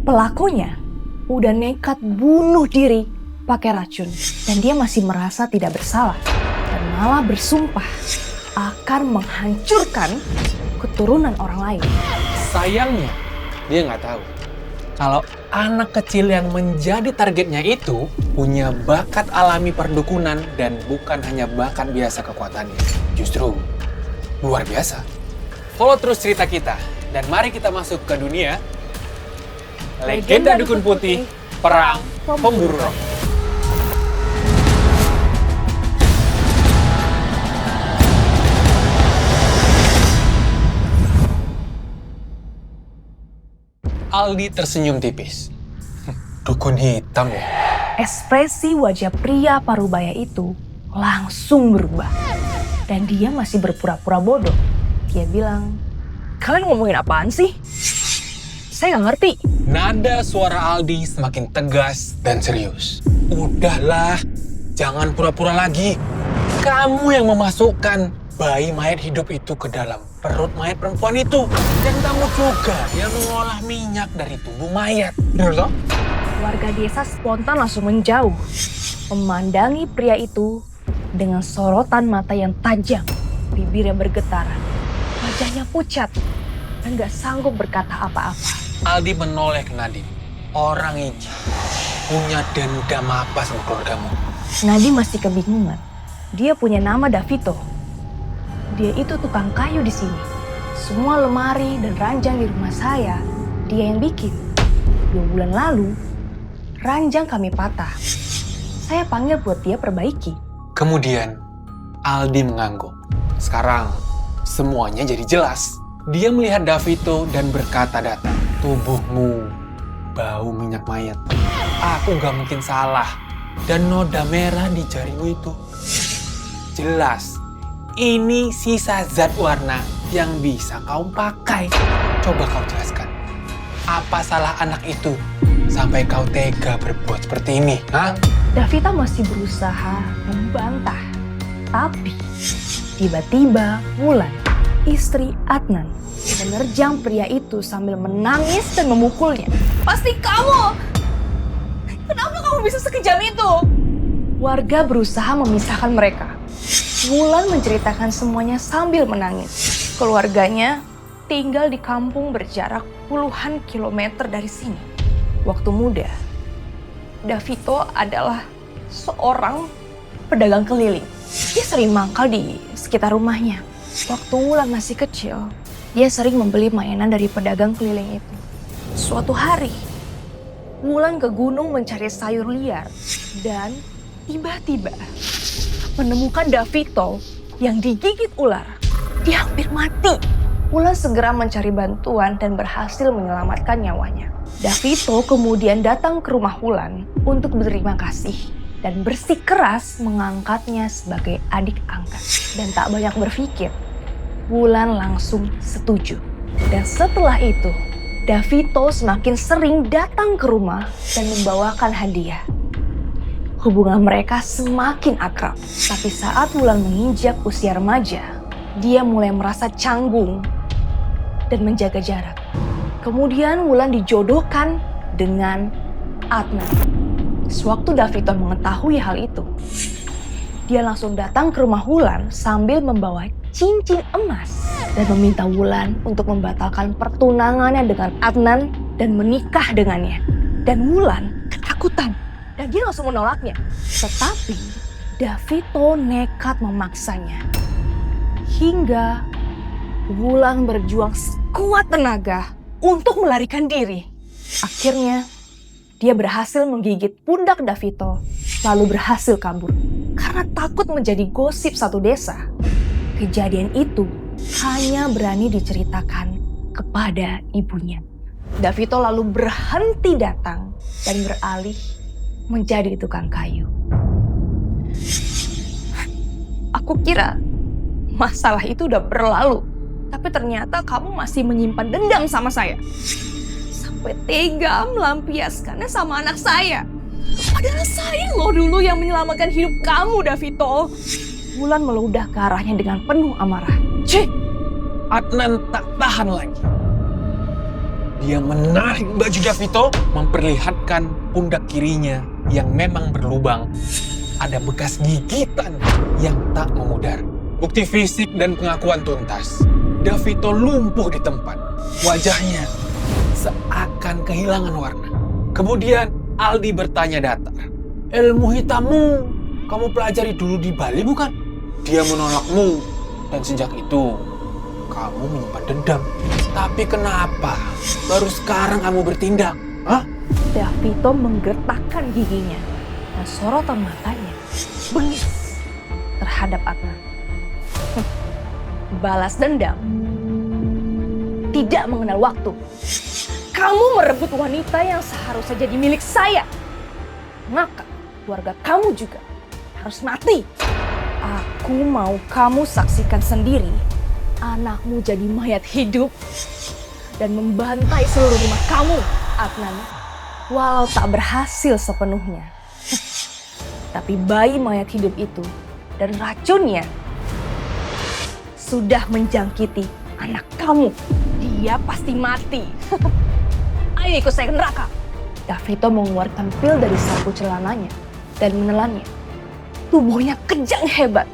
Pelakunya udah nekat bunuh diri pakai racun. Dan dia masih merasa tidak bersalah. Dan malah bersumpah akan menghancurkan keturunan orang lain. Sayangnya, dia nggak tahu kalau anak kecil yang menjadi targetnya itu punya bakat alami perdukunan dan bukan hanya bakat biasa kekuatannya. Justru luar biasa. Follow terus cerita kita dan mari kita masuk ke dunia Legenda Dukun Putih, Perang Pemburu Roh. Aldi tersenyum tipis. Dukun hitam ya? Ekspresi wajah pria parubaya itu langsung berubah. Dan dia masih berpura-pura bodoh. Dia bilang, "Kalian ngomongin apaan sih? Saya nggak ngerti." Nada suara Aldi semakin tegas dan serius. Udahlah, jangan pura-pura lagi. Kamu yang memasukkan bayi mayat hidup itu ke dalam perut mayat perempuan itu. Dan kamu juga yang mengolah minyak dari tubuh mayat. Bener toh? Warga desa spontan langsung menjauh, memandangi pria itu dengan sorotan mata yang tajam, bibirnya bergetar, wajahnya pucat, dan gak sanggup berkata apa-apa. Aldi menoleh ke Nadim. Orang ini punya dendam apa sama keluargamu? Nadim masih kebingungan. Dia punya nama Davito. Dia itu tukang kayu di sini. Semua lemari dan ranjang di rumah saya, dia yang bikin. 2 bulan lalu, ranjang kami patah. Saya panggil buat dia perbaiki. Kemudian, Aldi mengangguk. Sekarang, semuanya jadi jelas. Dia melihat Davito dan berkata datar, "Tubuhmu bau minyak mayat. Aku gak mungkin salah. Dan noda merah di jarimu itu. Jelas, ini sisa zat warna yang bisa kau pakai. Coba kau jelaskan. Apa salah anak itu sampai kau tega berbuat seperti ini, ha?" Davita masih berusaha membantah. Tapi tiba-tiba Wulan, istri Adnan, menerjang pria itu sambil menangis dan memukulnya. "Pasti kamu! Kenapa kamu bisa sekejam itu?" Warga berusaha memisahkan mereka. Wulan menceritakan semuanya sambil menangis. Keluarganya tinggal di kampung berjarak puluhan kilometer dari sini. Waktu muda, Davito adalah seorang pedagang keliling. Dia sering mangkal di sekitar rumahnya. Waktu Wulan masih kecil, dia sering membeli mainan dari pedagang keliling itu. Suatu hari, Wulan ke gunung mencari sayur liar dan tiba-tiba menemukan Davito yang digigit ular. Dia hampir mati. Wulan segera mencari bantuan dan berhasil menyelamatkan nyawanya. Davito kemudian datang ke rumah Wulan untuk berterima kasih dan bersikeras mengangkatnya sebagai adik angkat. Dan tak banyak berpikir, Wulan langsung setuju. Dan setelah itu, Davito semakin sering datang ke rumah dan membawakan hadiah. Hubungan mereka semakin akrab. Tapi saat Wulan menginjak usia remaja, dia mulai merasa canggung dan menjaga jarak. Kemudian Wulan dijodohkan dengan Adnan. Sewaktu Davito mengetahui hal itu, dia langsung datang ke rumah Wulan sambil membawa cincin emas dan meminta Wulan untuk membatalkan pertunangannya dengan Adnan dan menikah dengannya. Dan Wulan ketakutan dan dia langsung menolaknya. Tetapi Davito nekat memaksanya. Hingga Wulan berjuang sekuat tenaga untuk melarikan diri. Akhirnya, dia berhasil menggigit pundak Davito, lalu berhasil kabur. Karena takut menjadi gosip satu desa, kejadian itu hanya berani diceritakan kepada ibunya. Davito lalu berhenti datang dan beralih menjadi tukang kayu. Aku kira masalah itu udah berlalu. Tapi ternyata kamu masih menyimpan dendam sama saya. Sampai tega melampiaskannya sama anak saya. Padahal saya loh dulu yang menyelamatkan hidup kamu, Davito. Wulan meludah ke arahnya dengan penuh amarah. Cih, Adnan tak tahan lagi. Dia menarik baju Davito, memperlihatkan pundak kirinya yang memang berlubang. Ada bekas gigitan yang tak memudar. Bukti fisik dan pengakuan tuntas. Davito lumpuh di tempat. Wajahnya seakan kehilangan warna. Kemudian Aldi bertanya datar. Ilmu hitammu kamu pelajari dulu di Bali bukan? Dia menolakmu. Dan sejak itu kamu menyimpan dendam. Tapi kenapa baru sekarang kamu bertindak? Hah? Davito menggertakkan giginya dan sorotan matanya bengis terhadap Adnan. Balas dendam tidak mengenal waktu. Kamu merebut wanita yang seharusnya jadi milik saya. Maka keluarga kamu juga harus mati. Aku mau kamu saksikan sendiri anakmu jadi mayat hidup dan membantai seluruh rumah kamu, Adnan. Walau tak berhasil sepenuhnya. Tapi bayi mayat hidup itu dan racunnya sudah menjangkiti anak kamu. Dia pasti mati. Ayo ikut saya ke neraka. Davito mengeluarkan pil dari saku celananya dan menelannya. Tubuhnya kejang hebat.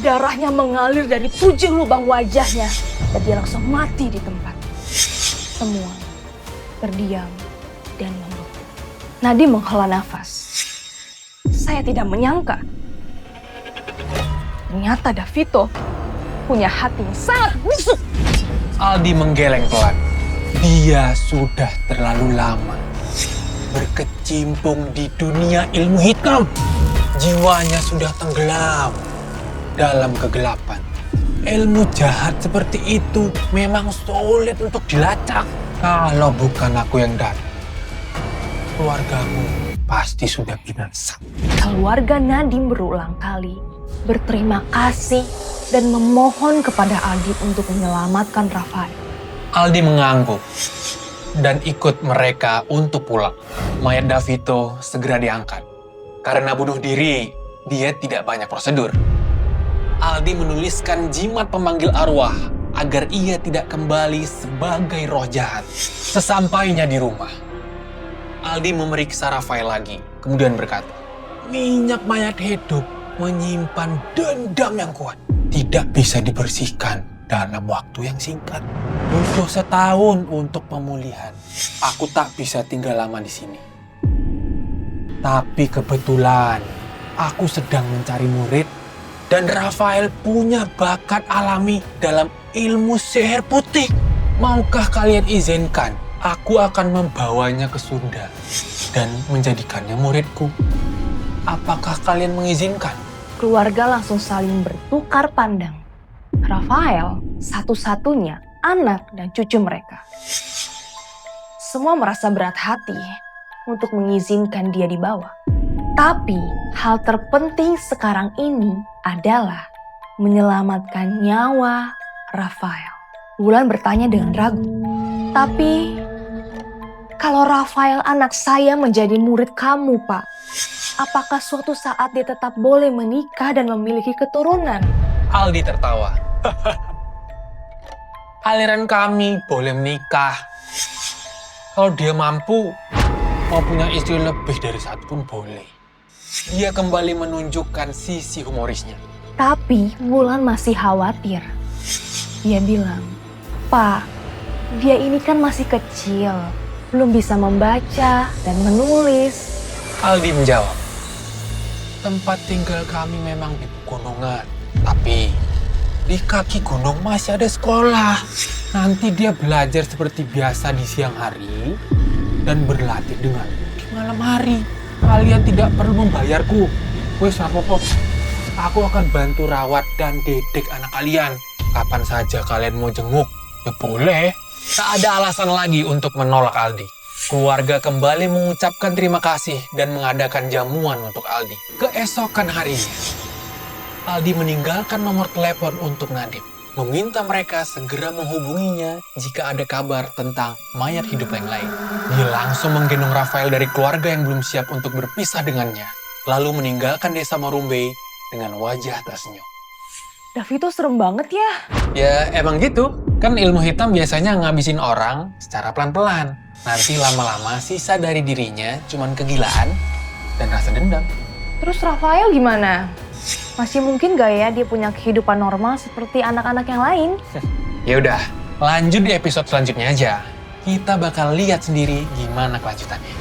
Darahnya mengalir dari 7 lubang wajahnya dan dia langsung mati di tempat. Semua terdiam dan membeku. Nadim menghela nafas. Saya tidak menyangka. Ternyata Davito punya hati yang sangat busuk. Aldi menggeleng pelan. Dia sudah terlalu lama berkecimpung di dunia ilmu hitam. Jiwanya sudah tenggelam dalam kegelapan. Ilmu jahat seperti itu memang sulit untuk dilacak. Kalau bukan aku yang datang, keluargamu pasti sudah binasa. Keluarga Nadim berulang kali berterima kasih dan memohon kepada Aldi untuk menyelamatkan Rafael. Aldi mengangguk dan ikut mereka untuk pulang. Mayat Davito segera diangkat. Karena bunuh diri, dia tidak banyak prosedur. Aldi menuliskan jimat pemanggil arwah agar ia tidak kembali sebagai roh jahat. Sesampainya di rumah, Aldi memeriksa Rafael lagi, kemudian berkata, minyak mayat hidup menyimpan dendam yang kuat. Tidak bisa dibersihkan dalam waktu yang singkat. Butuh setahun untuk pemulihan. Aku tak bisa tinggal lama di sini. Tapi kebetulan aku sedang mencari murid dan Rafael punya bakat alami dalam ilmu sihir putih. Maukah kalian izinkan aku akan membawanya ke Sunda dan menjadikannya muridku? Apakah kalian mengizinkan? Keluarga langsung saling bertukar pandang. Rafael satu-satunya anak dan cucu mereka. Semua merasa berat hati untuk mengizinkan dia dibawa. Tapi hal terpenting sekarang ini adalah menyelamatkan nyawa Rafael. Wulan bertanya dengan ragu. Tapi kalau Rafael anak saya menjadi murid kamu, Pak, apakah suatu saat dia tetap boleh menikah dan memiliki keturunan? Aldi tertawa. Aliran kami boleh menikah. Kalau dia mampu, mau punya istri lebih dari satu pun boleh. Dia kembali menunjukkan sisi humorisnya. Tapi Wulan masih khawatir. Dia bilang, Pak, dia ini kan masih kecil, belum bisa membaca dan menulis. Aldi menjawab, tempat tinggal kami memang di pegunungan, tapi di kaki gunung masih ada sekolah. Nanti dia belajar seperti biasa di siang hari dan berlatih dengan di malam hari. Kalian tidak perlu membayarku. Wes apa-apa. Aku akan bantu rawat dan didik anak kalian. Kapan saja kalian mau jenguk, ya boleh. Tak ada alasan lagi untuk menolak Aldi. Keluarga kembali mengucapkan terima kasih dan mengadakan jamuan untuk Aldi. Keesokan harinya, Aldi meninggalkan nomor telepon untuk Nadim. Meminta mereka segera menghubunginya jika ada kabar tentang mayat hidup yang lain. Dia langsung menggendong Rafael dari keluarga yang belum siap untuk berpisah dengannya. Lalu meninggalkan desa Marumbe dengan wajah tersenyum. Davito serem banget ya. Ya emang gitu, kan ilmu hitam biasanya ngabisin orang secara pelan-pelan. Nanti lama-lama sisa dari dirinya cuman kegilaan dan rasa dendam. Terus Rafael gimana? Masih mungkin gak ya dia punya kehidupan normal seperti anak-anak yang lain? Ya udah, lanjut di episode selanjutnya aja. Kita bakal lihat sendiri gimana kelanjutannya.